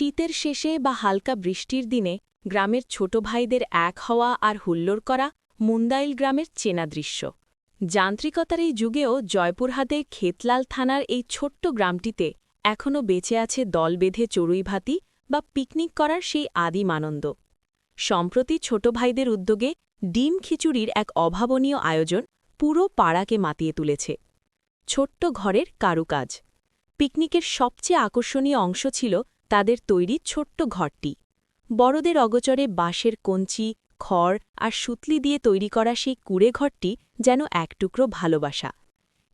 শীতের শেষে বা হালকা বৃষ্টির দিনে গ্রামের ছোট ভাইদের এক হওয়া আর হুল্লোড় করা মুন্দাইল গ্রামের চেনা দৃশ্য। যান্ত্রিকতার এই যুগেও জয়পুরহাটের খেতলাল থানার এই ছোট্ট গ্রামটিতে এখনও বেঁচে আছে দল বেঁধে চড়ুইভাতি বা পিকনিক করার সেই আদিম আনন্দ। সম্প্রতি ছোট ভাইদের উদ্যোগে ডিম খিচুড়ির এক অভাবনীয় আয়োজন পুরো পাড়াকে মাতিয়ে তুলেছে। ছোট্ট ঘরের কারুকাজ। পিকনিকের সবচেয়ে আকর্ষণীয় অংশ ছিল তাদের তৈরি ছোট্ট ঘরটি। বড়দের অগোচরে বাঁশের কঞ্চি, খড় আর সুতলি দিয়ে তৈরি করা সেই কুঁড়ে ঘরটি যেন এক টুকরো ভালোবাসা।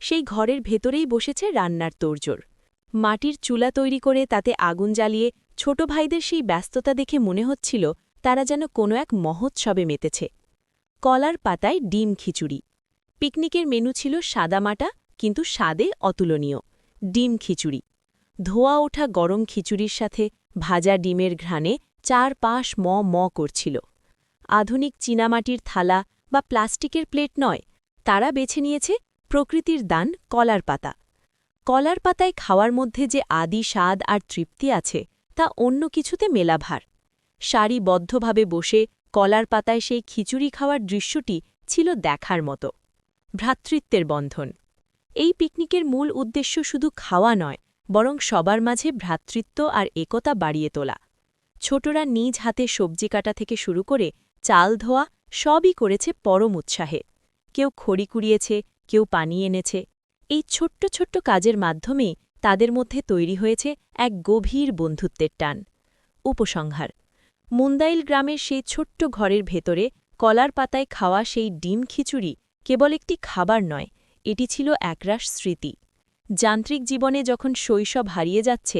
সেই ঘরের ভেতরেই বসেছে রান্নার তোড়জোড়। মাটির চুলা তৈরি করে তাতে আগুন জ্বালিয়ে ছোট ভাইদের সেই ব্যস্ততা দেখে মনে হচ্ছিল তারা যেন কোনো এক মহোৎসবে মেতেছে। কলার পাতায় ডিম খিচুড়ি। পিকনিকের মেনু ছিল সাদামাটা কিন্তু স্বাদে অতুলনীয় ডিম খিচুড়ি। ধোয়া ওঠা গরম খিচুড়ির সাথে ভাজা ডিমের ঘ্রাণে চারপাশ ম করছিল। আধুনিক চীনামাটির থালা বা প্লাস্টিকের প্লেট নয়, তারা বেছে নিয়েছে প্রকৃতির দান কলার পাতা। কলার পাতায় খাওয়ার মধ্যে যে আদি স্বাদ আর তৃপ্তি আছে তা অন্য কিছুতে মেলাভার। সারিবদ্ধভাবে বসে কলার পাতায় সেই খিচুড়ি খাওয়ার দৃশ্যটি ছিল দেখার মতো। ভ্রাতৃত্বের বন্ধন। এই পিকনিকের মূল উদ্দেশ্য শুধু খাওয়া নয়, বরং সবার মাঝে ভ্রাতৃত্ব আর একতা বাড়িয়ে তোলা। ছোটরা নিজ হাতে সবজি কাটা থেকে শুরু করে চাল ধোয়া সবই করেছে পরম উৎসাহে। কেউ খড়ি কুড়িয়েছে, কেউ পানি এনেছে। এই ছোট্ট ছোট্ট কাজের মাধ্যমেই তাদের মধ্যে তৈরি হয়েছে এক গভীর বন্ধুত্বের টান। উপসংহার: মুন্দাইল গ্রামের সেই ছোট্ট ঘরের ভেতরে কলার পাতায় খাওয়া সেই ডিম খিচুড়ি কেবল একটি খাবার নয়, এটি ছিল একরাশ স্মৃতি। যান্ত্রিক জীবনে যখন শৈশব হারিয়ে যাচ্ছে,